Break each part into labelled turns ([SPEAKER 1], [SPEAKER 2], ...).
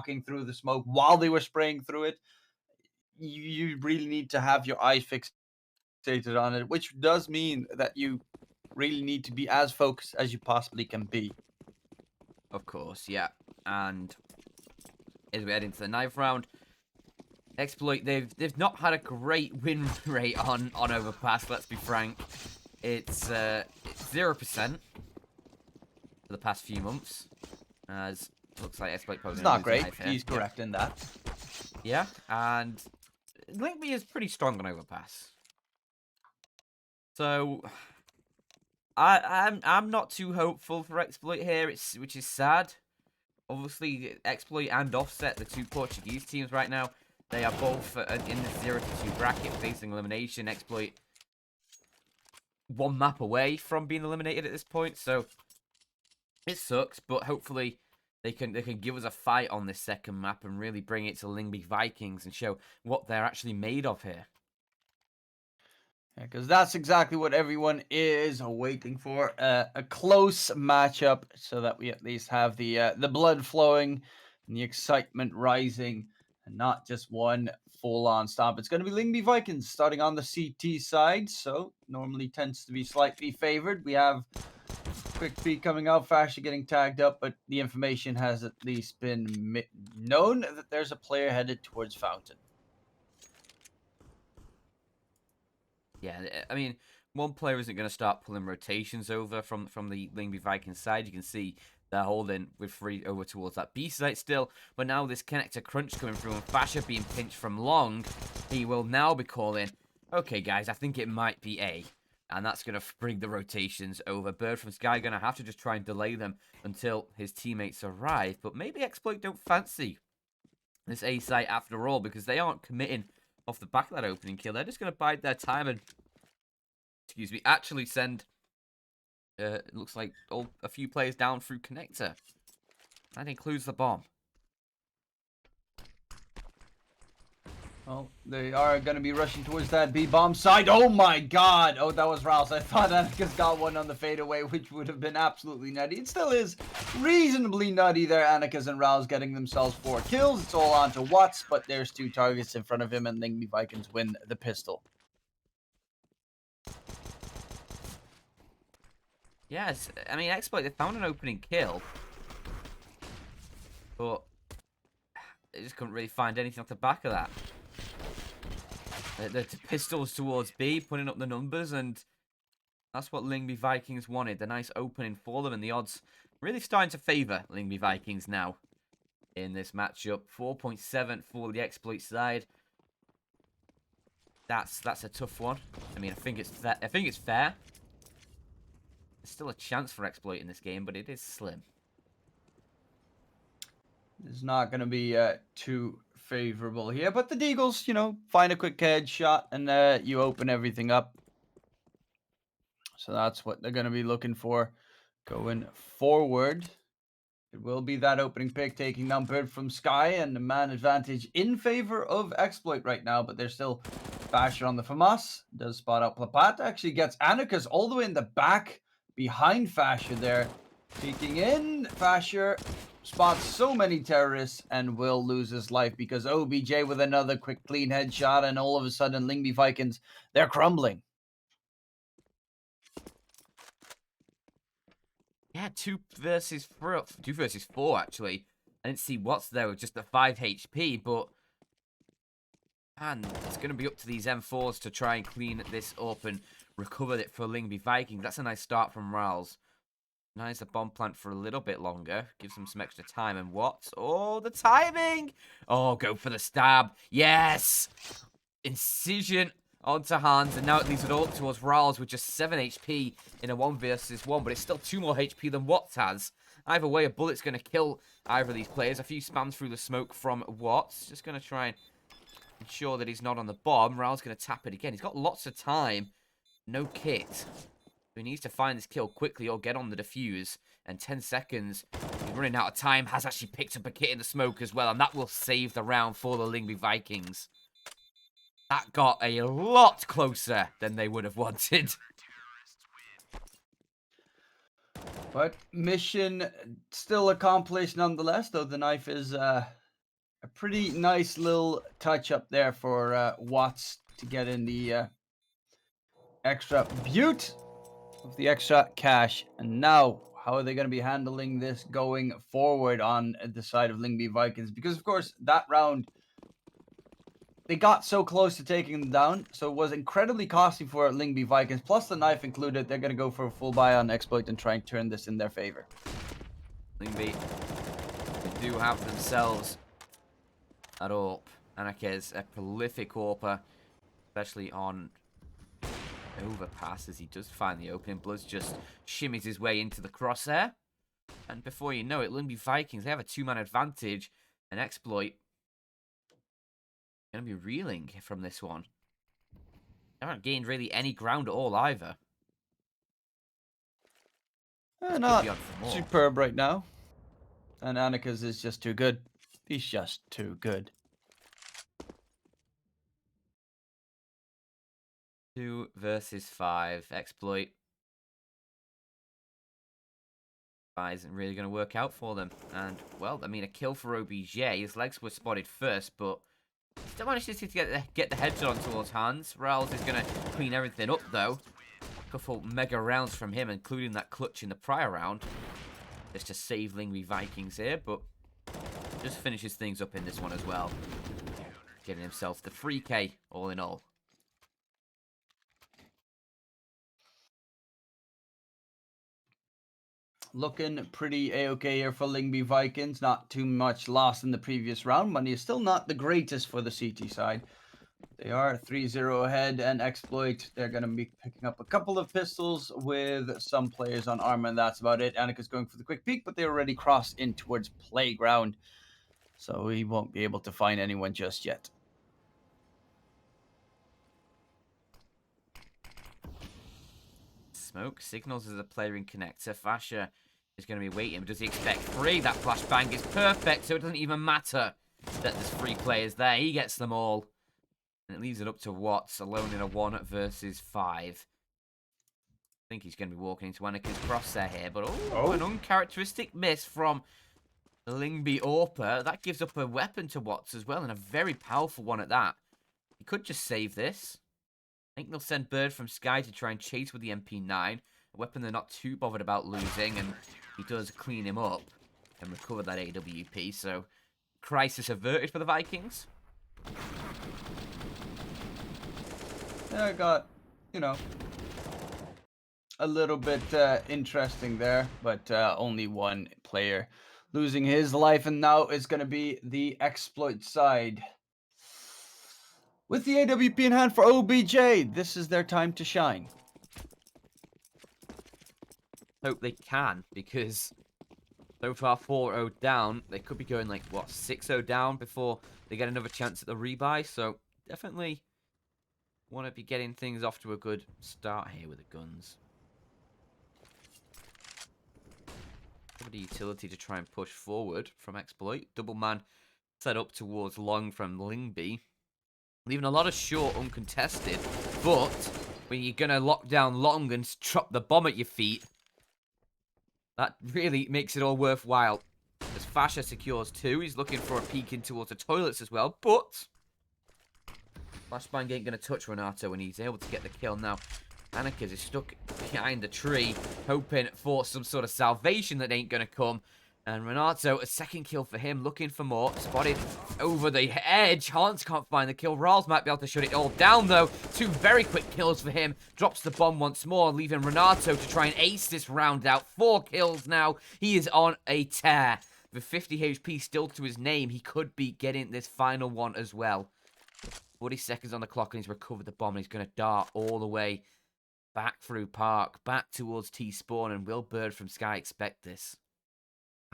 [SPEAKER 1] walking through the smoke while they were spraying through it. You really need to have your eyes fixated on it, which does mean that you really need to be as focused as you possibly can be.
[SPEAKER 2] Of course, yeah. And as we head into the ninth round, eXploit, they've not had a great win rate on Overpass, let's be frank. It's 0% for the past few months. As looks like eXploit
[SPEAKER 1] It's
[SPEAKER 2] probably going to
[SPEAKER 1] not
[SPEAKER 2] lose the
[SPEAKER 1] great.
[SPEAKER 2] knife here.
[SPEAKER 1] He's correct in that.
[SPEAKER 2] Yeah, and Lyngby is pretty strong on Overpass. So I'm not too hopeful for eXploit here, which is sad. Obviously, eXploit and Offset, the two Portuguese teams right now, they are both in the 0-2 bracket facing elimination. eXploit one map away from being eliminated at this point, so it sucks, but hopefully they can give us a fight on this second map and really bring it to Lyngby Vikings and show what they're actually made of here.
[SPEAKER 1] Because that's exactly what everyone is waiting for, a close matchup, so that we at least have the blood flowing and the excitement rising, and not just one full-on stomp. It's going to be Lyngby Vikings starting on the CT side, so normally tends to be slightly favored. We have Quick Feet coming out, Fasher getting tagged up, but the information has at least been known that there's a player headed towards Fountain.
[SPEAKER 2] Yeah, I mean, one player isn't going to start pulling rotations over from the Lyngby Vikings side. You can see they're holding with 3 over towards that B site still. But now this connector crunch coming through and Fasher being pinched from long, he will now be calling, okay, guys, I think it might be A. And that's going to bring the rotations over. Bird from Sky going to have to just try and delay them until his teammates arrive. But maybe eXploit don't fancy this A site after all, because they aren't committing off the back of that opening kill. They're just going to bide their time and, excuse me, actually send, it looks like a few players down through connector. That includes the bomb.
[SPEAKER 1] Well, they are going to be rushing towards that B-bomb side. Oh my god! Oh, that was Rouse. I thought Annika's got one on the fadeaway, which would have been absolutely nutty. It still is reasonably nutty there. Annika's and Rouse getting themselves 4 kills. It's all on to Watts, but there's 2 targets in front of him, and Lyngby Vikings win the pistol.
[SPEAKER 2] Yes, I mean, eXploit, they found an opening kill, but they just couldn't really find anything off the back of that. The pistols towards B, putting up the numbers, and that's what Lyngby Vikings wanted. The nice opening for them, and the odds really starting to favour Lyngby Vikings now in this matchup. 4.7 for the eXploit side. That's a tough one. I mean, I think it's fair. There's still a chance for eXploit in this game, but it is slim.
[SPEAKER 1] It's not going to be too favorable here, but the Deagles, find a quick headshot and you open everything up. So that's what they're going to be looking for going forward. It will be that opening pick taking down Bird from Sky, and the man advantage in favor of eXploit right now, but there's still Fasher on the FAMAS. Does spot out Plapat, actually gets Annika's all the way in the back behind Fasher there. Peeking in, Fasher spots so many terrorists and will lose his life because OBJ with another quick clean headshot, and all of a sudden Lyngby Vikings, they're crumbling.
[SPEAKER 2] Yeah, 2 versus 4 actually. I didn't see what's there with just the 5 HP, but man, it's going to be up to these M4s to try and clean this up and recover it for Lyngby Vikings. That's a nice start from Rals. Nice, a bomb plant for a little bit longer. Gives them some extra time. And what? Oh, the timing! Oh, go for the stab. Yes! Incision onto Hans. And now it leaves it all towards Rals with just 7 HP in a 1 versus 1. But it's still 2 more HP than Watts has. Either way, a bullet's going to kill either of these players. A few spams through the smoke from Watts. Just going to try and ensure that he's not on the bomb. Ral's going to tap it again. He's got lots of time. No kit. He needs to find this kill quickly or get on the defuse. And 10 seconds. He's running out of time. Has actually picked up a kit in the smoke as well. And that will save the round for the Lyngby Vikings. That got a lot closer than they would have wanted.
[SPEAKER 1] But mission still accomplished nonetheless, though the knife is a pretty nice little touch up there for Watts to get in the extra beaut of the extra cash. And now, how are they going to be handling this going forward on the side of Lyngby Vikings? Because, of course, that round, they got so close to taking them down, so it was incredibly costly for Lyngby Vikings. Plus the knife included, they're going to go for a full buy on eXploit and try and turn this in their favor.
[SPEAKER 2] Lyngby, they do have themselves at AWP. Anarchez, a prolific AWPer, especially on overpass as he does find the opening. Bloods just shimmies his way into the crosshair. And before you know it, Lyngby Vikings, they have a 2-man advantage. And eXploit going to be reeling from this one. They haven't gained really any ground at all either.
[SPEAKER 1] Not superb right now. And Anarchez is just too good. He's just too good.
[SPEAKER 2] 2 versus 5. eXploit isn't really going to work out for them. And, well, I mean, a kill for OBJ. His legs were spotted first, but still managed to get the headshot on towards Hans. Rals is going to clean everything up, though. A couple mega rounds from him, including that clutch in the prior round. Just to save Lyngby Vikings here, but just finishes things up in this one as well. Getting himself the 3K all in all.
[SPEAKER 1] Looking pretty A-okay here for Lyngby Vikings. Not too much lost in the previous round. Money is still not the greatest for the CT side. They are 3-0 ahead, and eXploit, they're going to be picking up a couple of pistols with some players on armor, and that's about it. Anika's going for the quick peek, but they already crossed in towards playground, so he won't be able to find anyone just yet.
[SPEAKER 2] Smoke signals as a player in connector. Fasher is going to be waiting. Does he expect 3? That flashbang is perfect, so it doesn't even matter that there's 3 players there. He gets them all. And it leaves it up to Watts, alone in a 1 versus 5. I think he's going to be walking into Anika's crosshair here, but an uncharacteristic miss from the Lyngby AWPer. That gives up a weapon to Watts as well, and a very powerful one at that. He could just save this. I think they'll send Bird from Sky to try and chase with the MP9. A weapon they're not too bothered about losing, and he does clean him up and recover that AWP, so crisis averted for the Vikings.
[SPEAKER 1] Yeah, I got, you know, a little bit interesting there, but only one player losing his life, and now it's going to be the eXploit side. With the AWP in hand for OBJ, this is their time to shine.
[SPEAKER 2] Hope they can, because so far 4-0 down. They could be going like, what, 6-0 down before they get another chance at the rebuy, so definitely want to be getting things off to a good start here with the guns. The utility to try and push forward from eXploit. Double man set up towards long from Lyngby. Leaving a lot of short uncontested. But when you're going to lock down long and drop the bomb at your feet, that really makes it all worthwhile. As Fasher secures 2, he's looking for a peek in towards the toilets as well. But flashbang ain't going to touch Renato when he's able to get the kill now. Anarchez is stuck behind a tree, hoping for some sort of salvation that ain't going to come. And Renato, a second kill for him, looking for more. Spotted over the edge. Hans can't find the kill. Rals might be able to shut it all down, though. 2 very quick kills for him. Drops the bomb once more, leaving Renato to try and ace this round out. 4 kills now. He is on a tear. With 50 HP still to his name, he could be getting this final one as well. 40 seconds on the clock, and he's recovered the bomb, and he's going to dart all the way back through Park, back towards T-Spawn, and will Bird from Sky expect this?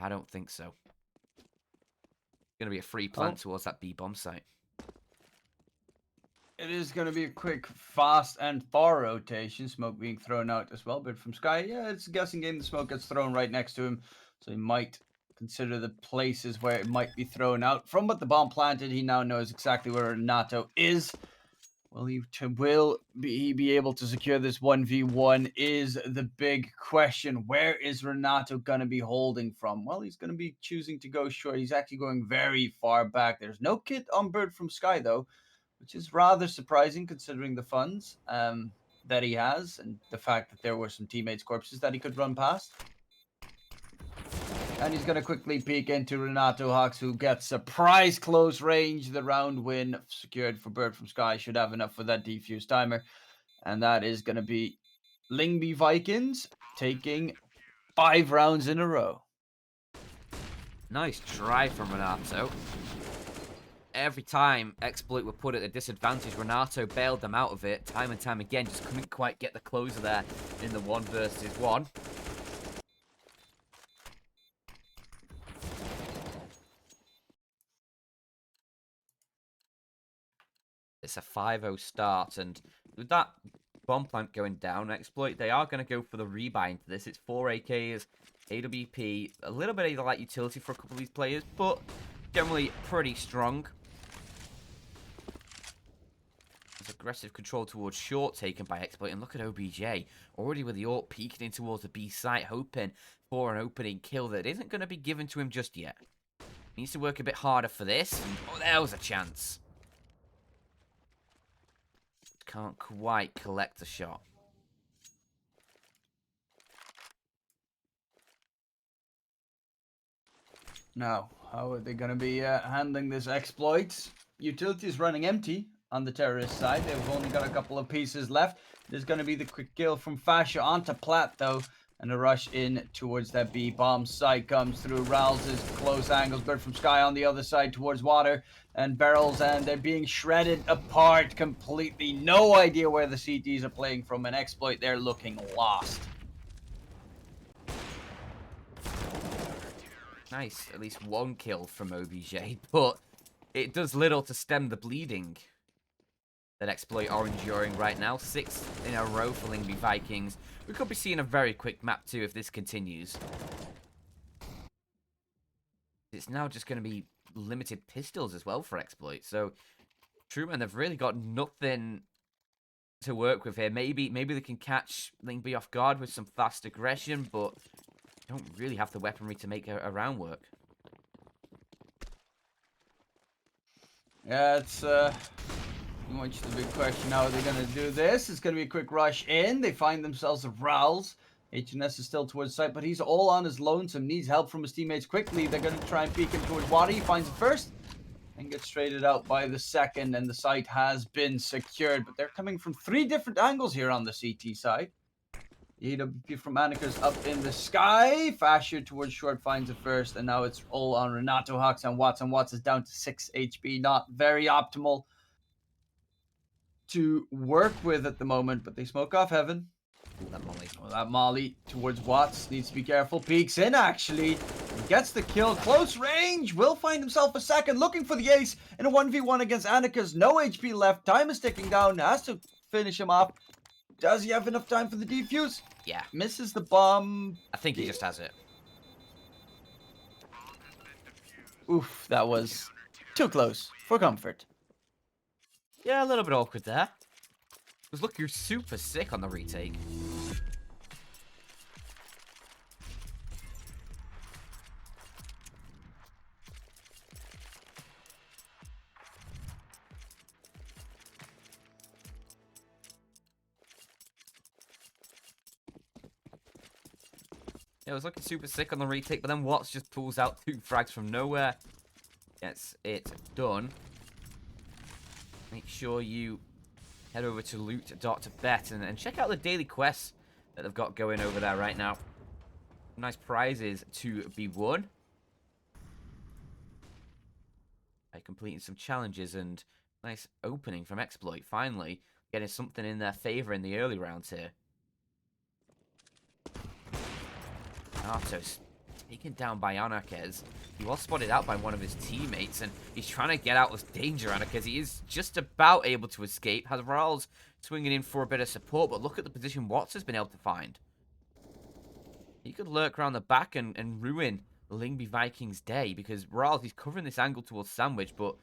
[SPEAKER 2] I don't think so. Going to be a free plant towards that B-bomb site.
[SPEAKER 1] It is going to be a quick, fast, and far rotation. Smoke being thrown out as well. Bird from Sky, yeah, it's a guessing game. The smoke gets thrown right next to him, so he might consider the places where it might be thrown out from. But the bomb planted, he now knows exactly where Renato is. Will he be able to secure this 1v1 is the big question. Where is Renato going to be holding from? Well, he's going to be choosing to go short. He's actually going very far back. There's no kit on Bird from Sky, though, which is rather surprising considering the funds that he has and the fact that there were some teammates' corpses that he could run past. And he's going to quickly peek into Renato Hawks, who gets surprise close range. The round win secured for Bird from Sky. Should have enough for that defuse timer. And that is going to be Lyngby Vikings taking 5 rounds in a row.
[SPEAKER 2] Nice try from Renato. Every time eXploit were put at a disadvantage, Renato bailed them out of it time and time again. Just couldn't quite get the closer there in the 1 versus 1. It's a 5-0 start, and with that bomb plant going down, eXploit, they are going to go for the rebuy into this. It's 4 AKs, AWP, a little bit of light utility for a couple of these players, but generally pretty strong. There's aggressive control towards short taken by eXploit, and look at OBJ, already with the AWP peeking in towards the B site, hoping for an opening kill that isn't going to be given to him just yet. He needs to work a bit harder for this, and oh, there was a chance. Can't quite collect the shot.
[SPEAKER 1] Now, how are they going to be handling this exploit? Utility is running empty on the terrorist side. They've only got a couple of pieces left. There's going to be the quick kill from Fascia onto Platt, though. And a rush in towards that B bomb site comes through. Ral's close angles. Bird from Sky on the other side towards water and barrels, and they're being shredded apart completely. No idea where the CTs are playing from. An exploit, they're looking lost.
[SPEAKER 2] Nice, at least 1 kill from OBJ, but it does little to stem the bleeding that eXploit are enduring right now. 6 in a row for Lyngby Vikings. We could be seeing a very quick map too if this continues. It's now just going to be limited pistols as well for eXploit. So, Truman, they've really got nothing to work with here. Maybe they can catch Lyngby off guard with some fast aggression, but don't really have the weaponry to make a round work.
[SPEAKER 1] Yeah, it's much the big question. How are they going to do this? It's going to be a quick rush in. They find themselves at Rowls. HNS is still towards site, but he's all on his lonesome. Needs help from his teammates quickly. They're going to try and peek him towards water. He finds it first and gets traded out by the second, and the site has been secured. But they're coming from 3 different angles here on the CT side. The AWP from Annika's up in the sky. Fascia towards short finds it first, and now it's all on Renato Hawks and Watts. And Watts is down to 6 HP. Not very optimal to work with at the moment, but they smoke off heaven.
[SPEAKER 2] Ooh, that molly.
[SPEAKER 1] Oh, that molly towards Watts. Needs to be careful. Peeks in, actually. Gets the kill. Close range. Will find himself a second. Looking for the ace in a 1v1 against Annika's. No HP left. Time is ticking down. Has to finish him off. Does he have enough time for the defuse?
[SPEAKER 2] Yeah.
[SPEAKER 1] Misses the bomb.
[SPEAKER 2] I think he just has it.
[SPEAKER 1] Oof, that was too close for comfort.
[SPEAKER 2] Yeah, a little bit awkward there. Because look, you're super sick on the retake. Yeah, I was looking super sick on the retake, but then Watts just pulls out 2 frags from nowhere. Gets it done. Make sure you head over to Loot.BET and check out the daily quests that they've got going over there right now. Nice prizes to be won by completing some challenges, and nice opening from eXploit. Finally getting something in their favor in the early rounds here. Artos taken down by Anarkez. He was spotted out by one of his teammates, and he's trying to get out of danger, Anarkez. He is just about able to escape. Has Ral's swinging in for a bit of support, but look at the position Watts has been able to find. He could lurk around the back and ruin the Lyngby Vikings' day, because Ral's, he's covering this angle towards Sandwich, but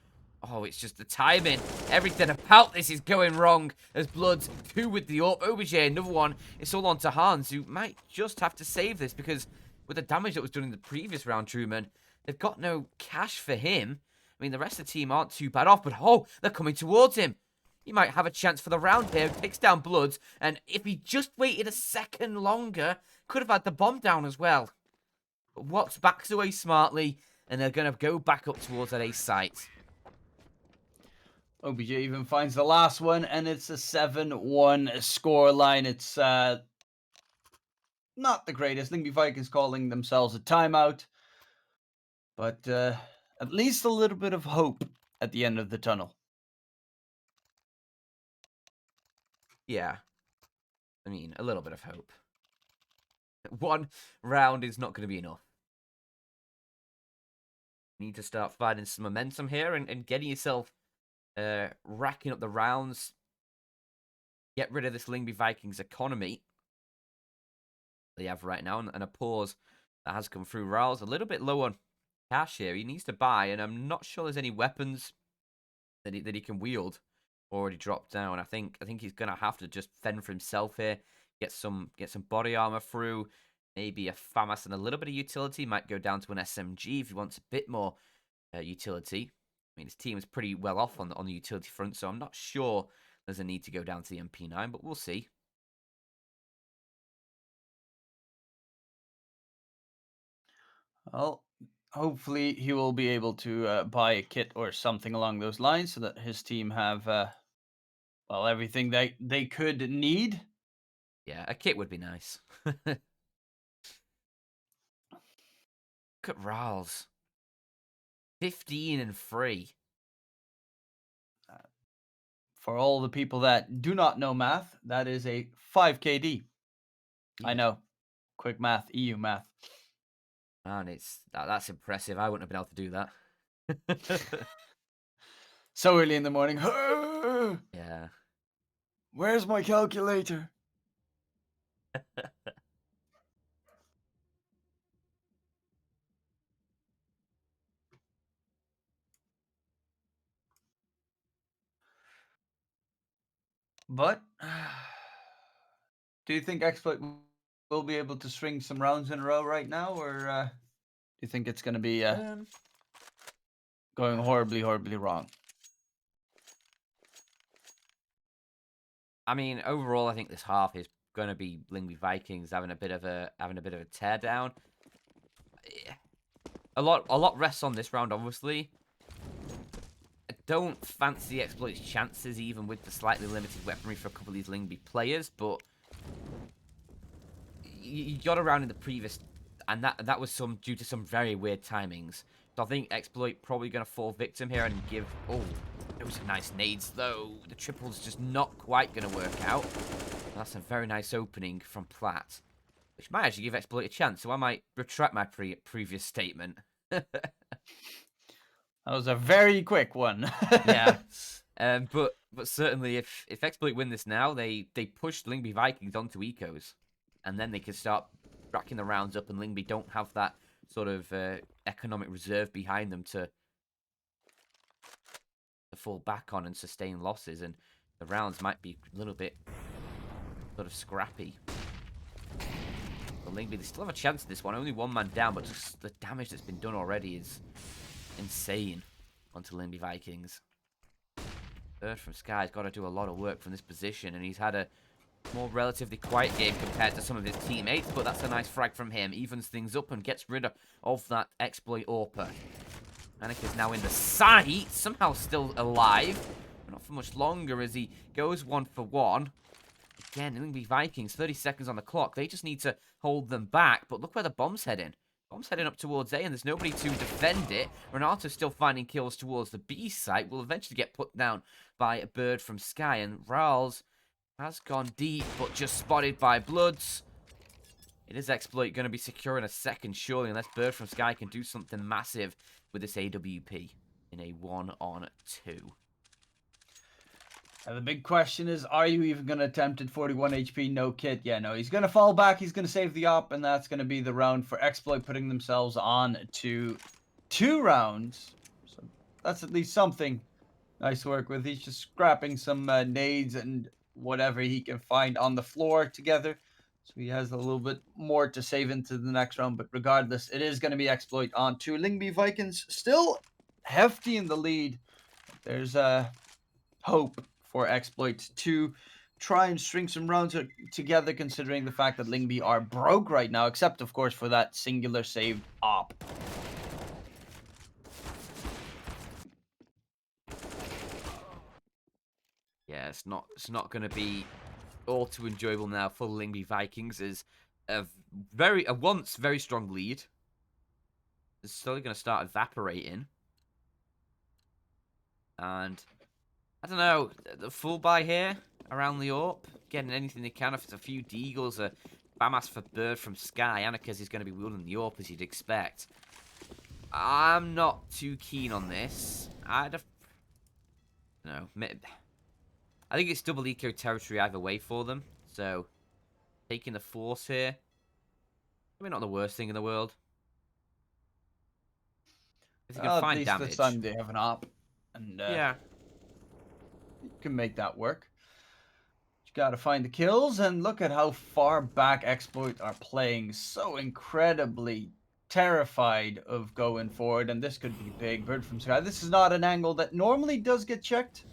[SPEAKER 2] Oh, it's just the timing. Everything about this is going wrong. As Blood's 2 with the up. OBJ, another one. It's all on to Hans, who might just have to save this because with the damage that was done in the previous round, Truman, they've got no cash for him. I mean, the rest of the team aren't too bad off, but oh, they're coming towards him. He might have a chance for the round here. Takes down Bloods, and if he just waited a second longer, could have had the bomb down as well. But Watts backs away smartly, and they're going to go back up towards that A site.
[SPEAKER 1] OBJ even finds the last one, and it's a 7-1 scoreline. It's not the greatest. Lyngby Vikings calling themselves a timeout, but at least a little bit of hope at the end of the tunnel.
[SPEAKER 2] Yeah. I mean, a little bit of hope. One round is not going to be enough. You need to start finding some momentum here and getting yourself racking up the rounds. Get rid of this Lyngby Vikings economy they have right now, and a pause that has come through. Raul's a little bit low on cash here. He needs to buy, and I'm not sure there's any weapons that he can wield already dropped down. I think he's gonna have to just fend for himself here. Get some body armor through. Maybe a FAMAS and a little bit of utility. Might go down to an SMG if he wants a bit more utility. I mean, his team is pretty well off on the utility front, so I'm not sure there's a need to go down to the MP9, but we'll see.
[SPEAKER 1] Well, hopefully he will be able to buy a kit or something along those lines so that his team have, well, everything they could need.
[SPEAKER 2] Yeah, a kit would be nice. Look at Rals. 15 and 3.
[SPEAKER 1] For all the people that do not know math, that is a 5 KD. I know. Quick math, EU math.
[SPEAKER 2] Man, that's impressive. I wouldn't have been able to do that.
[SPEAKER 1] So early in the morning.
[SPEAKER 2] Yeah.
[SPEAKER 1] Where's my calculator? But do you think eXploit will be able to string some rounds in a row right now, or do you think it's going to be going horribly, horribly wrong?
[SPEAKER 2] I mean, overall, I think this half is going to be Lyngby Vikings having a bit of a tear down. A lot rests on this round, obviously. I don't fancy eXploit's chances, even with the slightly limited weaponry for a couple of these Lyngby players, but you got around in the previous, and that was due to some very weird timings. So I think eXploit probably going to fall victim here and give. Oh, those are nice nades though. The triple's just not quite going to work out. That's a very nice opening from Platt, which might actually give eXploit a chance. So I might retract my previous statement.
[SPEAKER 1] That was a very quick one.
[SPEAKER 2] Yeah. But certainly, if eXploit win this now, they push Lyngby Vikings onto ecos, and then they can start racking the rounds up, and Lyngby don't have that sort of economic reserve behind them to fall back on and sustain losses, and the rounds might be a little bit sort of scrappy. But Lyngby, they still have a chance in this one. Only one man down, but just the damage that's been done already is insane onto Lyngby Vikings. Bird from Sky's got to do a lot of work from this position, and he's had a more relatively quiet game compared to some of his teammates, but that's a nice frag from him. Evens things up and gets rid of that eXploit AWPer. Anik is now in the site, somehow still alive, but not for much longer as he goes 1 for 1. Again, Lyngby Vikings, 30 seconds on the clock. They just need to hold them back, but look where the bomb's heading. Bomb's heading up towards A, and there's nobody to defend it. Renato's still finding kills towards the B site. Will eventually get put down by a Bird from Sky, and Rals has gone deep, but just spotted by Bloods. It is eXploit going to be securing a second, surely, unless Bird from Sky can do something massive with this AWP in a 1-on-2.
[SPEAKER 1] The big question is, are you even going to attempt at 41 HP, no kit? Yeah, no, he's going to fall back, he's going to save the op, and that's going to be the round for eXploit, putting themselves on to 2 rounds. So that's at least something nice to work with. He's just scrapping some nades and whatever he can find on the floor together. So he has a little bit more to save into the next round. But regardless, it is going to be eXploit on to Lyngby Vikings. Still hefty in the lead. There's hope for eXploit to try and string some rounds together, considering the fact that Lyngby are broke right now, except, of course, for that singular saved op.
[SPEAKER 2] Yeah, it's not going to be all too enjoyable now for Lyngby Vikings. As a once very strong lead is slowly going to start evaporating. And I don't know, the full buy here around the AWP, getting anything they can. If it's a few deagles, a Bamas for Bird from Sky, Anarchis is going to be wielding the AWP as you'd expect. I'm not too keen on this. I think it's double eco territory either way for them. So, taking the force here, maybe not the worst thing in the world. If you can
[SPEAKER 1] At
[SPEAKER 2] find
[SPEAKER 1] least
[SPEAKER 2] damage.
[SPEAKER 1] this time they have an op, and
[SPEAKER 2] yeah,
[SPEAKER 1] you can make that work. You got to find the kills, and look at how far back eXploit are playing. So incredibly terrified of going forward, and this could be big. Bird from Sky. This is not an angle that normally does get checked.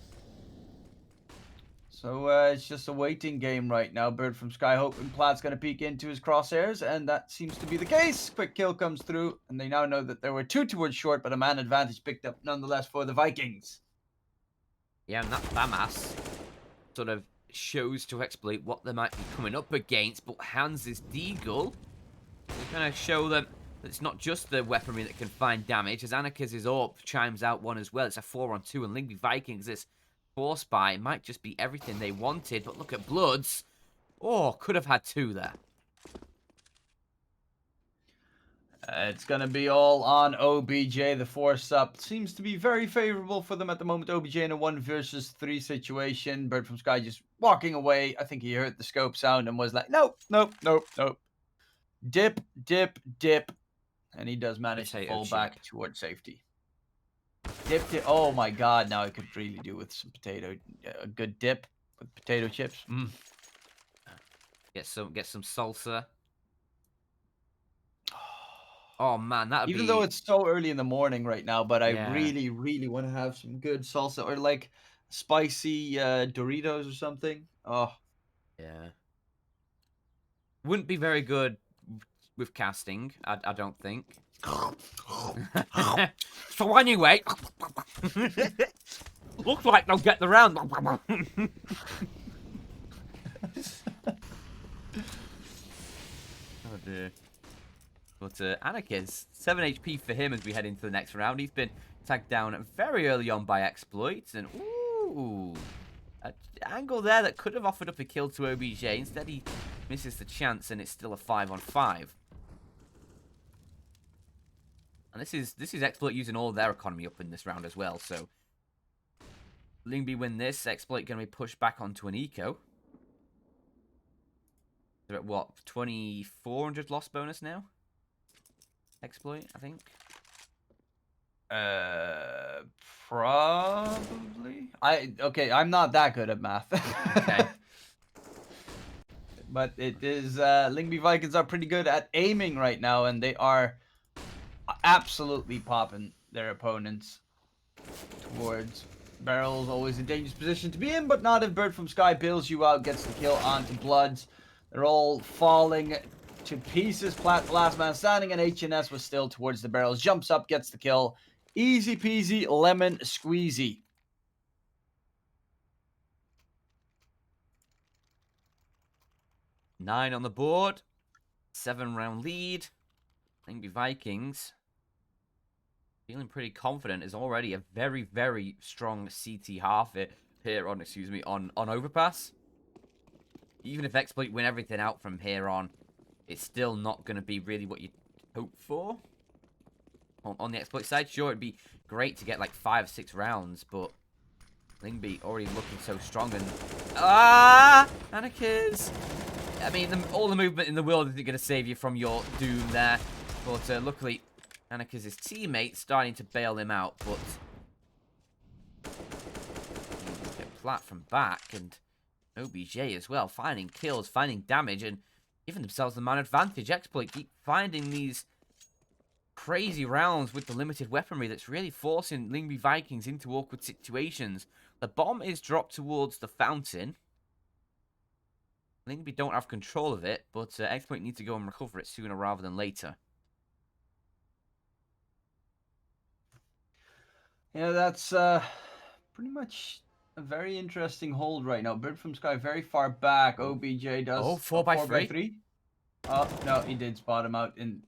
[SPEAKER 1] So it's just a waiting game right now. Bird from Sky hoping Platt's going to peek into his crosshairs, and that seems to be the case. Quick kill comes through, and they now know that there were two towards short, but a man advantage picked up nonetheless for the Vikings.
[SPEAKER 2] Yeah, and that Bamas sort of shows to eXploit what they might be coming up against, but hands this deagle to kind of show them that it's not just the weaponry that can find damage, as Anarchis' AWP chimes out one as well. It's a 4-on-2, and Lyngby Vikings, this force buy might just be everything they wanted, but look at Bloods. Oh, could have had two there.
[SPEAKER 1] It's going to be all on OBJ. The force up seems to be very favorable for them at the moment. OBJ in a 1 versus 3 situation. Bird from Sky just walking away. I think he heard the scope sound and was like, nope, nope, nope, nope. Dip, dip, dip. And he does manage to fall back towards safety. Dip, dip. Oh my god, now I could really do with some a good dip with potato chips.
[SPEAKER 2] Get some salsa. Oh man, that would be...
[SPEAKER 1] Even though it's so early in the morning right now, but I really, really want to have some good salsa or like spicy Doritos or something. Oh.
[SPEAKER 2] Yeah. Wouldn't be very good with casting, I don't think. So anyway, looks like they'll get the round. Oh dear. But Anarchis, 7 HP for him as we head into the next round. He's been tagged down very early on by eXploit, and ooh, an angle there that could have offered up a kill to OBJ. Instead, he misses the chance, and it's still a 5-on-5. And this is eXploit using all their economy up in this round as well. So Lyngby win this. eXploit going to be pushed back onto an eco. They're at what, 2,400 loss bonus now? eXploit, I think.
[SPEAKER 1] Probably. I'm not that good at math.
[SPEAKER 2] Okay.
[SPEAKER 1] But it is Lyngby Vikings are pretty good at aiming right now, and they are absolutely popping their opponents towards barrels. Always a dangerous position to be in, but not if Bird from Sky bails you out, gets the kill onto Bloods. They're all falling to pieces. Platt, the last man standing, and HNS was still towards the barrels. Jumps up, gets the kill. Easy peasy, lemon squeezy.
[SPEAKER 2] Nine on the board. 7-round lead. Lyngby Vikings, feeling pretty confident, is already a very, very strong CT half here on, on overpass. Even if eXploit win everything out from here on, it's still not going to be really what you hope for. On the eXploit side, sure, it'd be great to get like 5 or 6 rounds, but Lyngby already looking so strong, and Anarchis. I mean, all the movement in the world isn't going to save you from your doom there. But luckily, Anarchis' teammates starting to bail him out. But flat from back, and OBJ as well, finding kills, finding damage, and giving themselves the man advantage. eXploit keep finding these crazy rounds with the limited weaponry that's really forcing Lyngby Vikings into awkward situations. The bomb is dropped towards the fountain. Lyngby don't have control of it, but eXploit need to go and recover it sooner rather than later.
[SPEAKER 1] Yeah, that's pretty much a very interesting hold right now. Bird from Sky very far back. OBJ does
[SPEAKER 2] 4 by
[SPEAKER 1] 4 by
[SPEAKER 2] 3.
[SPEAKER 1] 3. Oh, no, he did spot him out, and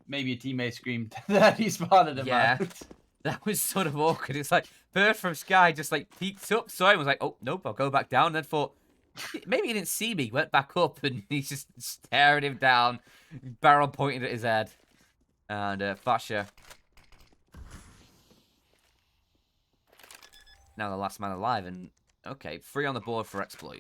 [SPEAKER 1] maybe a teammate screamed that he spotted him
[SPEAKER 2] Yeah.
[SPEAKER 1] out.
[SPEAKER 2] That was sort of awkward. It's like Bird from Sky just like peeked up, saw him, was like, oh, nope, I'll go back down. And then thought, maybe he didn't see me, went back up, and he's just staring him down, barrel pointed at his head. And Fasha, now the last man alive, and okay, 3 on the board for eXploit.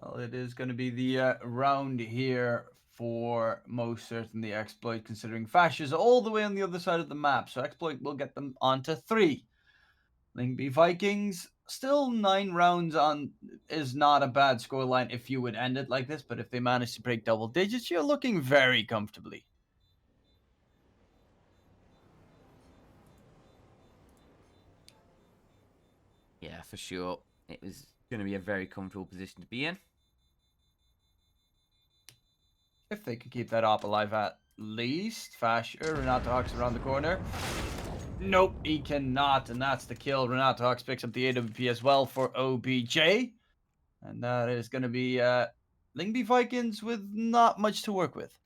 [SPEAKER 1] Well, it is going to be the round here for most certainly eXploit, considering Fash is all the way on the other side of the map. So eXploit will get them onto 3. Lyngby Vikings, still 9 rounds on is not a bad scoreline if you would end it like this. But if they manage to break double digits, you're looking very comfortably.
[SPEAKER 2] Yeah, for sure. It was going to be a very comfortable position to be in.
[SPEAKER 1] If they could keep that op alive at least. Fasher, Renato Hawks around the corner. Nope, he cannot, and that's the kill. Renato Hawks picks up the AWP as well for OBJ. And that is going to be Lyngby Vikings with not much to work with.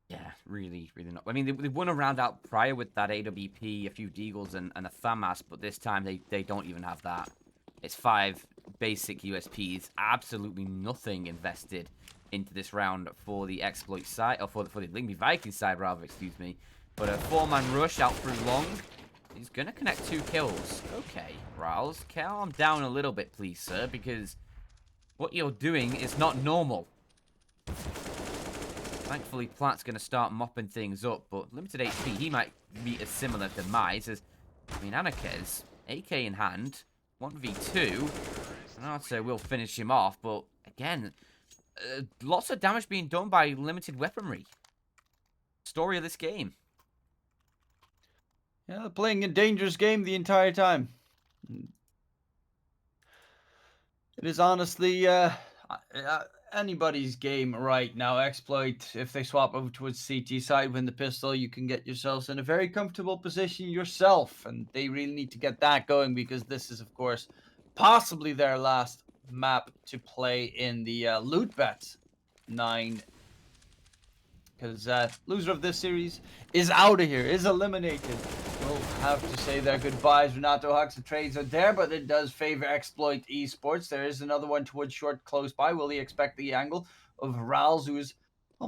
[SPEAKER 2] Yeah, really, really not. I mean, they won a round out prior with that AWP, a few Deagles, and a FAMAS, but this time they don't even have that. It's 5 basic USPs, absolutely nothing invested into this round for the eXploit side, or for the Lyngby Vikings side, rather, excuse me. But a 4-man rush out through long. He's going to connect 2 kills. Okay, Riles, calm down a little bit, please, sir, because what you're doing is not normal. Thankfully, Platt's going to start mopping things up, but limited HP, he might meet a similar demise as, I mean, Anarkez, AK in hand, 1v2, Renato will finish him off, but again, lots of damage being done by limited weaponry. Story of this game.
[SPEAKER 1] Yeah, they're playing a dangerous game the entire time. It is honestly anybody's game right now. eXploit, if they swap over towards CT side, win the pistol, you can get yourselves in a very comfortable position yourself. And they really need to get that going because this is, of course, possibly their last map to play in the LOOT.BET 9. Because loser of this series is out of here, is eliminated. We'll have to say their goodbyes. Renato Hawks and trades are there, but it does favor eXploit Esports. There is another one towards short close by. Will he expect the angle of Rals, who has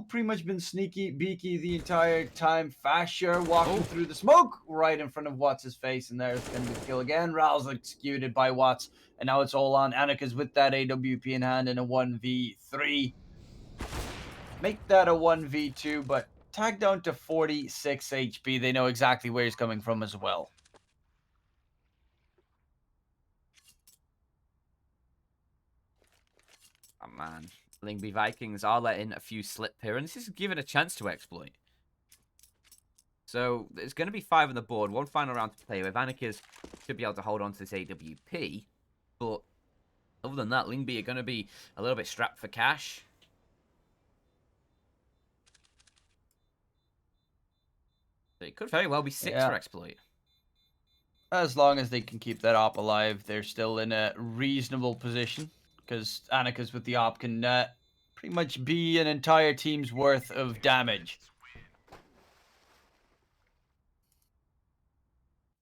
[SPEAKER 1] pretty much been sneaky beaky the entire time? Fasher walking through the smoke right in front of Watts' face, and there's going to be the kill again. Rals executed by Watts, and now it's all on Anarkez with that AWP in hand in a 1v3. Make that a 1v2, but tag down to 46 HP. They know exactly where he's coming from as well.
[SPEAKER 2] Oh, man. Lyngby Vikings are letting a few slip here, and this is giving a chance to eXploit. So, there's going to be 5 on the board. One final round to play with. Anarkez should be able to hold on to this AWP, but other than that, Lyngby are going to be a little bit strapped for cash. It could very well be 6 for eXploit.
[SPEAKER 1] As long as they can keep that op alive, they're still in a reasonable position. Because Anarkez with the op can pretty much be an entire team's worth of damage.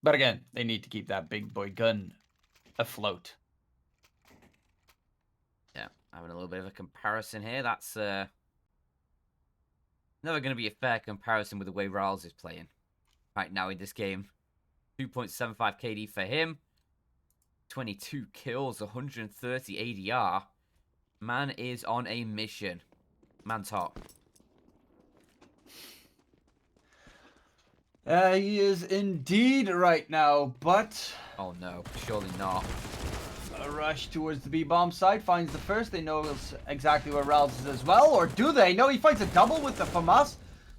[SPEAKER 1] But again, they need to keep that big boy gun afloat.
[SPEAKER 2] Yeah, having a little bit of a comparison here. That's never going to be a fair comparison with the way Riles is playing right now in this game. 2.75 KD for him. 22 kills, 130 ADR. Man is on a mission. Man's hot.
[SPEAKER 1] He is indeed right now, but
[SPEAKER 2] Oh no, surely not.
[SPEAKER 1] a rush towards the B-bomb side finds the first. They know exactly where Rouse is as well, or do they? No, he finds a double with the FAMAS.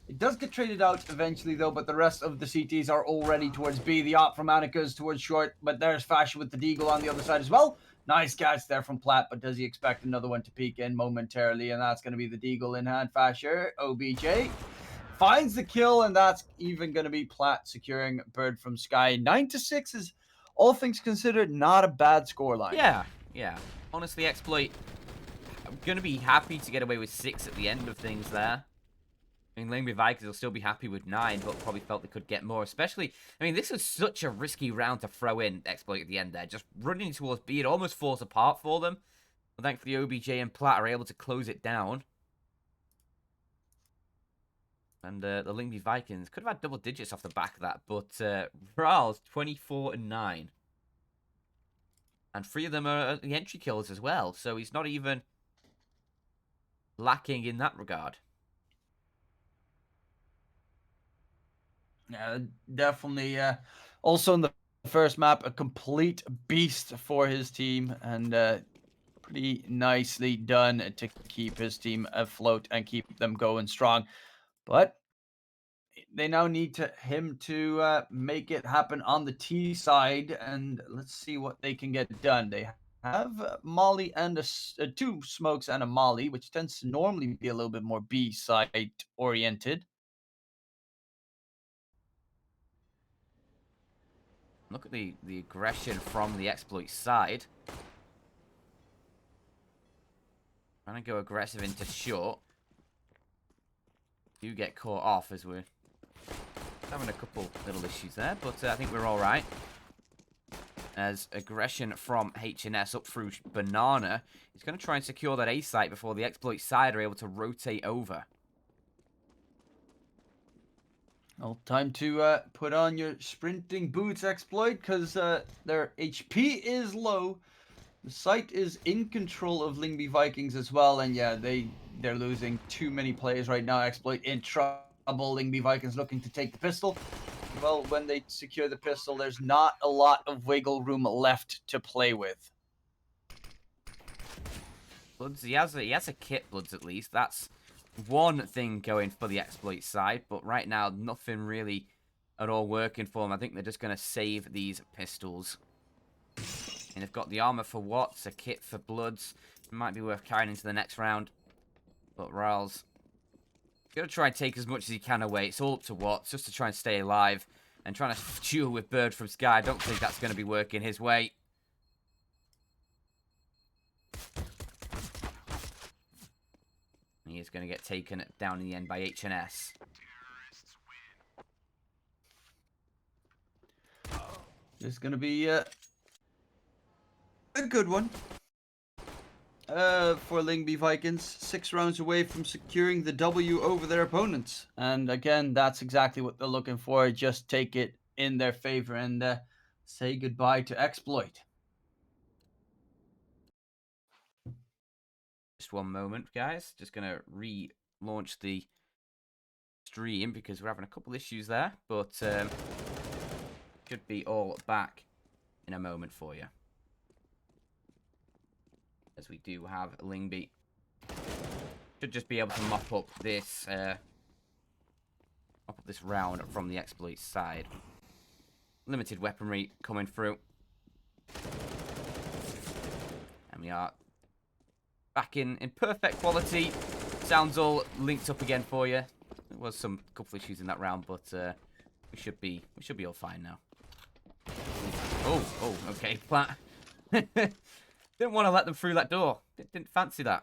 [SPEAKER 1] It does get traded out eventually, though, but the rest of the CTs are already towards B. The op from Annika is towards short, but there's Fashion with the Deagle on the other side as well. Nice catch there from Platt, but does he expect another one to peek in momentarily? And that's going to be the Deagle in hand. Fasher, OBJ finds the kill, and that's even going to be Platt securing Bird from Sky. 9-6 is, all things considered, not a bad scoreline.
[SPEAKER 2] Yeah. Honestly, eXploit, I'm going to be happy to get away with 6 at the end of things there. I mean, Lyngby Vikings will still be happy with 9, but probably felt they could get more. Especially, I mean, this was such a risky round to throw in eXploit at the end there. Just running towards B, it almost falls apart for them. But thankfully, OBJ and Platt are able to close it down. And the Lyngby Vikings could have had double digits off the back of that. But Ral's 24-9. And 3 of them are the entry kills as well. So he's not even lacking in that regard.
[SPEAKER 1] Yeah, definitely. Also in the first map, a complete beast for his team, and pretty nicely done to keep his team afloat and keep them going strong. But they now need him to make it happen on the T side, and let's see what they can get done. They have Molly and 2 smokes and a Molly, which tends to normally be a little bit more B side oriented.
[SPEAKER 2] Look at the aggression from the eXploit side. Trying to go aggressive into short. Do get caught off as we're having a couple little issues there, but I think we're all right. As aggression from HNS up through Banana. He's going to try and secure that A site before the eXploit side are able to rotate over.
[SPEAKER 1] Well, time to put on your sprinting boots, eXploit, because their HP is low. The site is in control of Lyngby Vikings as well, and yeah, they're losing too many players right now. eXploit in trouble. Lyngby Vikings looking to take the pistol. Well, when they secure the pistol, there's not a lot of wiggle room left to play with.
[SPEAKER 2] Bloods, he has a kit, Bloods, at least. That's one thing going for the eXploit side, but right now, nothing really at all working for them. I think they're just going to save these pistols. And they've got the armor for Watts, a kit for Bloods. It might be worth carrying into the next round. But Ral's going to try and take as much as he can away. It's all up to Watts, just to try and stay alive. And trying to duel with Bird from Sky. I don't think that's going to be working his way. He is going to get taken down in the end by HNS.
[SPEAKER 1] This is going to be a good one for Lyngby Vikings. 6 rounds away from securing the W over their opponents. And again, that's exactly what they're looking for. Just take it in their favor and say goodbye to eXploit.
[SPEAKER 2] Just one moment, guys. Just going to relaunch the stream because we're having a couple issues there. But should be all back in a moment for you. As we do have Lyngby. Should just be able to mop up this round from the eXploit side. Limited weaponry coming through. And we are back in perfect quality. Sounds all linked up again for you. There was some couple issues in that round, but we should be all fine now. Oh, okay, Platt. Didn't want to let them through that door. Didn't fancy that.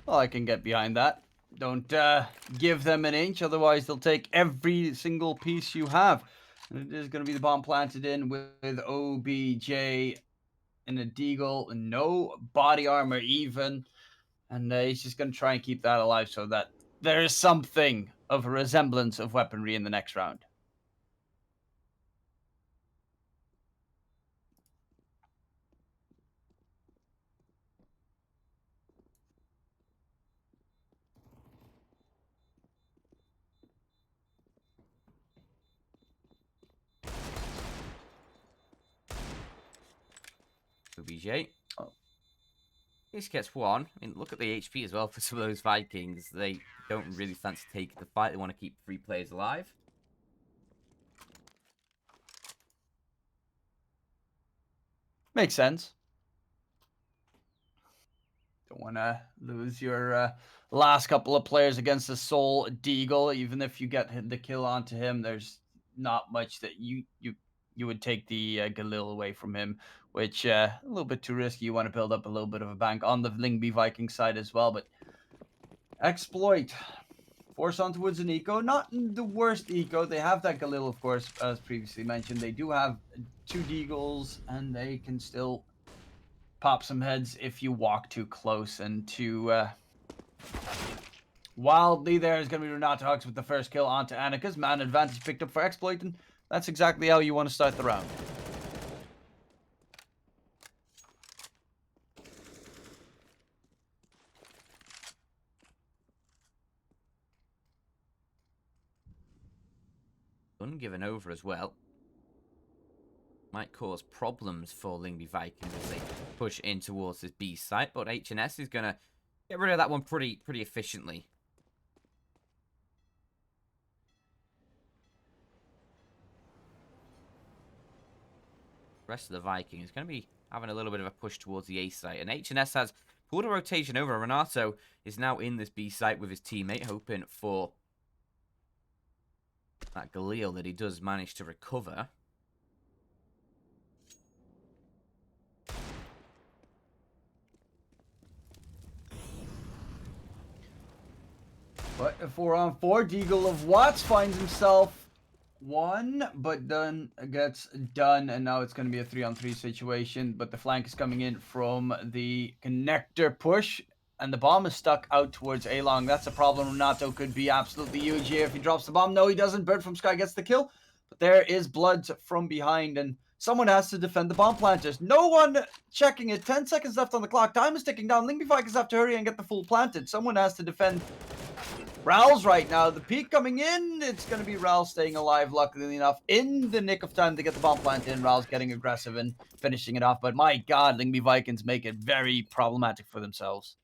[SPEAKER 1] Well, I can get behind that. Don't give them an inch, otherwise they'll take every single piece you have. And it is going to be the bomb planted in with OBJ and a Deagle, no body armor even. And he's just going to try and keep that alive so that there is something of a resemblance of weaponry in the next round.
[SPEAKER 2] OBJ.
[SPEAKER 1] Oh.
[SPEAKER 2] He gets one. I mean, look at the HP as well for some of those Vikings. They don't really fancy taking the fight. They want to keep 3 players alive.
[SPEAKER 1] Makes sense. Don't want to lose your last couple of players against the sole Deagle. Even if you get the kill onto him, there's not much that you would take the Galil away from him, which a little bit too risky. You want to build up a little bit of a bank on the Lyngby Viking side as well. But exploit. Force on towards an eco. Not the worst eco. They have that Galil, of course, as previously mentioned. They do have 2 Deagles, and they can still pop some heads if you walk too close. And too wildly there is going to be Renato Hux with the first kill onto Annika's. Man advantage picked up for exploit, and that's exactly how you want to start the round.
[SPEAKER 2] Ungiven over as well. Might cause problems for Lyngby Vikings as they push in towards this B site, but HNS is going to get rid of that one pretty efficiently. The rest of the Vikings is going to be having a little bit of a push towards the A site, and HNS has pulled a rotation over. Renato is now in this B site with his teammate, hoping for that Galil that he does manage to recover.
[SPEAKER 1] But a 4-on-4, Deagle of Watts finds himself 1, but then gets done, and now it's going to be a 3-on-3 situation. But the flank is coming in from the connector push, and the bomb is stuck out towards A-Long. That's a problem. Renato could be absolutely huge here if he drops the bomb. No, he doesn't. Bird from Sky gets the kill, but there is blood from behind, and someone has to defend the bomb planters. No one checking it. 10 seconds left on the clock. Time is ticking down. Lyngby Vikings have to hurry and get the full planted. Someone has to defend Raul's right now. The peak coming in. It's going to be Raul staying alive, luckily enough, in the nick of time to get the bomb plant in. Raul's getting aggressive and finishing it off. But my God, Lyngby Vikings make it very problematic for themselves.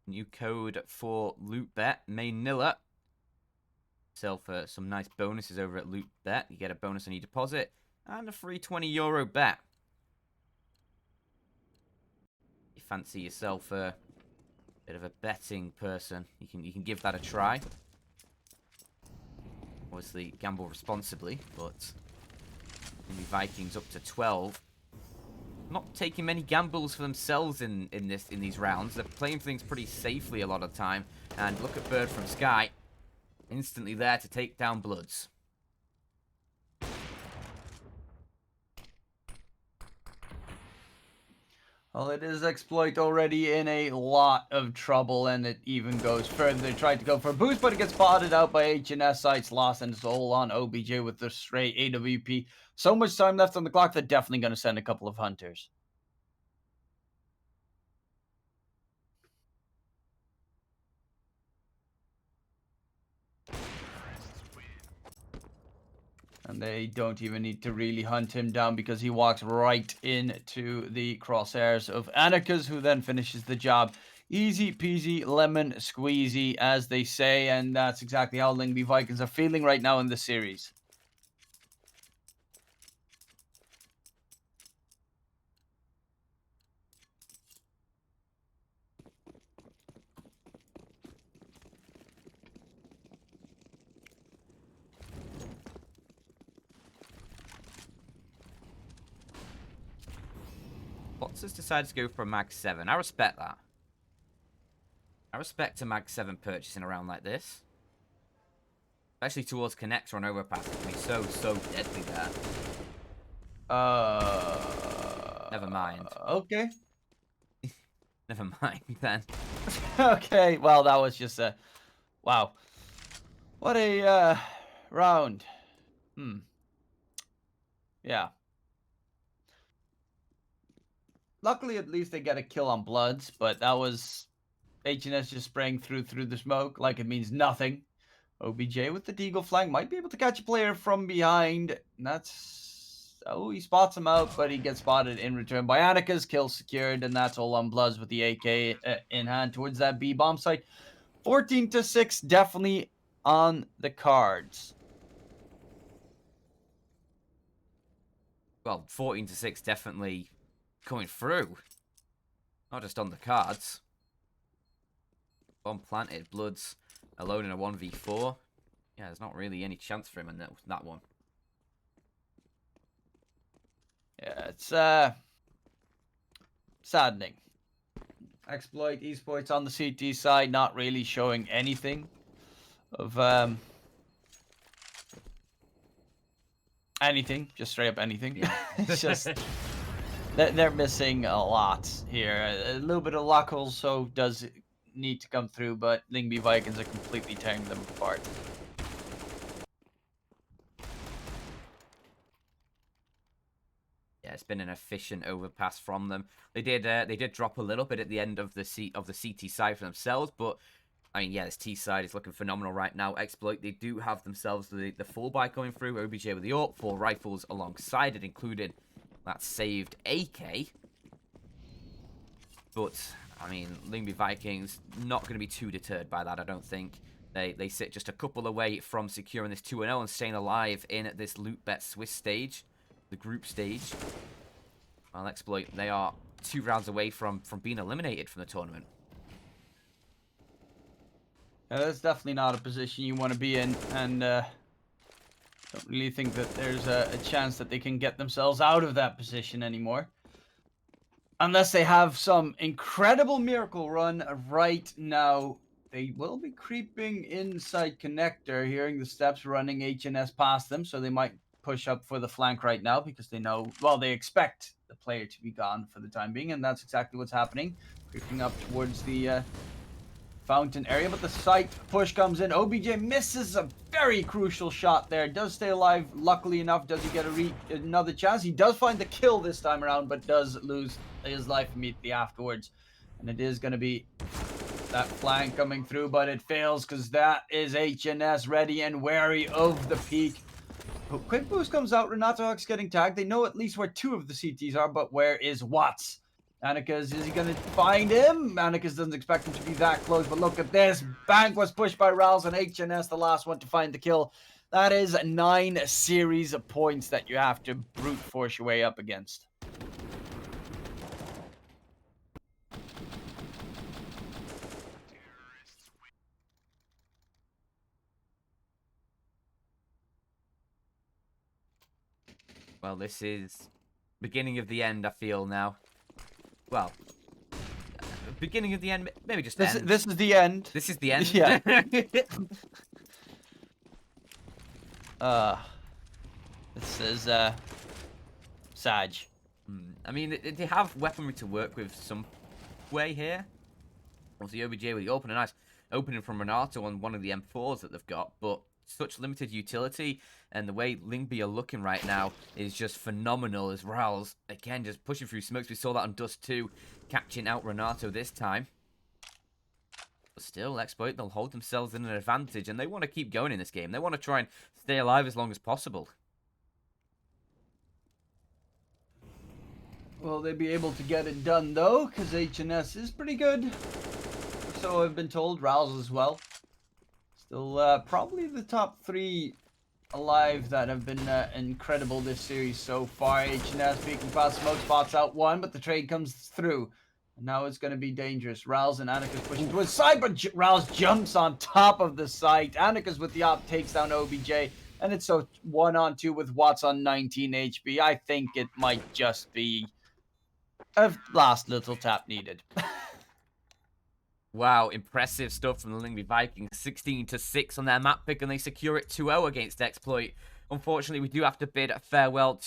[SPEAKER 2] New code for LOOT.BET, Manila. Sell for some nice bonuses over at LOOT.BET. You get a bonus on your deposit and a free €20 bet. You fancy yourself a bit of a betting person, you can give that a try. Obviously, gamble responsibly, but the Vikings up to 12. Not taking many gambles for themselves in these rounds. They're playing things pretty safely a lot of the time. And look at Bird from Sky, instantly there to take down Bloods.
[SPEAKER 1] Well, it is Exploit already in a lot of trouble, and it even goes further. They tried to go for a boost, but it gets spotted out by HNS. Sights lost, and it's all on OBJ with the straight AWP. So much time left on the clock, they're definitely going to send a couple of hunters. And they don't even need to really hunt him down because he walks right into the crosshairs of Annika's, who then finishes the job. Easy peasy lemon squeezy, as they say, and that's exactly how Lyngby Vikings are feeling right now in the series.
[SPEAKER 2] Bots has decided to go for a Mag 7. I respect that. I respect a Mag 7 purchase in a round like this. Especially towards connector on overpass. It can be so deadly there. Never mind.
[SPEAKER 1] Okay.
[SPEAKER 2] Never mind then.
[SPEAKER 1] Okay, well, that was just a... Wow. What a round. Yeah. Luckily, at least they get a kill on Bloods, but that was HNS just spraying through the smoke like it means nothing. OBJ with the deagle flank might be able to catch a player from behind. And that's... Oh, he spots him out, but he gets spotted in return by Annika's. Kill secured, and that's all on Bloods with the AK in hand towards that B bomb site. 14-6, definitely on the cards.
[SPEAKER 2] Well, 14-6 definitely coming through. Not just on the cards. Bomb planted, Bloods alone in a 1v4. Yeah, there's not really any chance for him in that one.
[SPEAKER 1] Yeah, it's saddening. eXploit, Esports on the CT side, not really showing anything of anything, just straight up anything.
[SPEAKER 2] Yeah.
[SPEAKER 1] It's just they're missing a lot here. A little bit of luck also does need to come through, but Lyngby Vikings are completely tearing them apart.
[SPEAKER 2] Yeah, it's been an efficient overpass from them. They did drop a little bit at the end of the CT side for themselves, but I mean, yeah, this T side is looking phenomenal right now. eXploit, they do have themselves the full buy going through. OBJ with the AWP, 4 rifles alongside it, including that saved AK. But I mean, Lyngby Vikings not going to be too deterred by that, I don't think. They sit just a couple away from securing this 2-0 and staying alive in this LOOT.BET Swiss stage, the group stage. Well, eXploit, they are 2 rounds away from being eliminated from the tournament.
[SPEAKER 1] That's definitely not a position you want to be in, and don't really think that there's a chance that they can get themselves out of that position anymore. Unless they have some incredible miracle run right now. They will be creeping inside connector, hearing the steps running HNS past them, so they might push up for the flank right now because they know, well, they expect the player to be gone for the time being, and that's exactly what's happening. Creeping up towards the fountain area, but the site push comes in. OBJ misses a very crucial shot there. Does stay alive, luckily enough. Does he get another chance? He does find the kill this time around, but does lose his life immediately afterwards. And it is going to be that flank coming through, but it fails because that is HNS ready and wary of the peak. Quick boost comes out. Renato Huck's getting tagged. They know at least where 2 of the CTs are, but where is Watts? Annika's, is he going to find him? Annika's doesn't expect him to be that close, but look at this. Bank was pushed by Rouse, and HNS, the last one to find the kill. That is 9 series of points that you have to brute force your way up against.
[SPEAKER 2] Well, this is beginning of the end, I feel now. Well, beginning of the end, maybe just
[SPEAKER 1] this.
[SPEAKER 2] end.
[SPEAKER 1] This is the end.
[SPEAKER 2] This is the end.
[SPEAKER 1] Yeah. This is Sag.
[SPEAKER 2] I mean, they have weaponry to work with some way here. Obviously, OBJ with the opening, nice opening from Renato on one of the M4s that they've got, but such limited utility, and the way Lyngby are looking right now is just phenomenal as Raul's, again, just pushing through smokes. We saw that on Dust 2, catching out Renato this time. But still, eXploit, they'll hold themselves in an advantage, and they want to keep going in this game. They want to try and stay alive as long as possible.
[SPEAKER 1] Will they be able to get it done, though? Because HNS is pretty good. So I've been told. Rouse as well. Still probably the top 3 alive that have been incredible this series so far. HNS peeking past smoke, spots out 1, but the trade comes through. And now it's going to be dangerous. Rouse and Annika's pushing towards side, but Rouse jumps on top of the site. Annika's with the op, takes down OBJ. And it's a 1-on-2 with Watts on 19 HP. I think it might just be a last little tap needed.
[SPEAKER 2] Wow, impressive stuff from the Lyngby Vikings. 16-6 on their map pick, and they secure it 2-0 against eXploit. Unfortunately, we do have to bid farewell to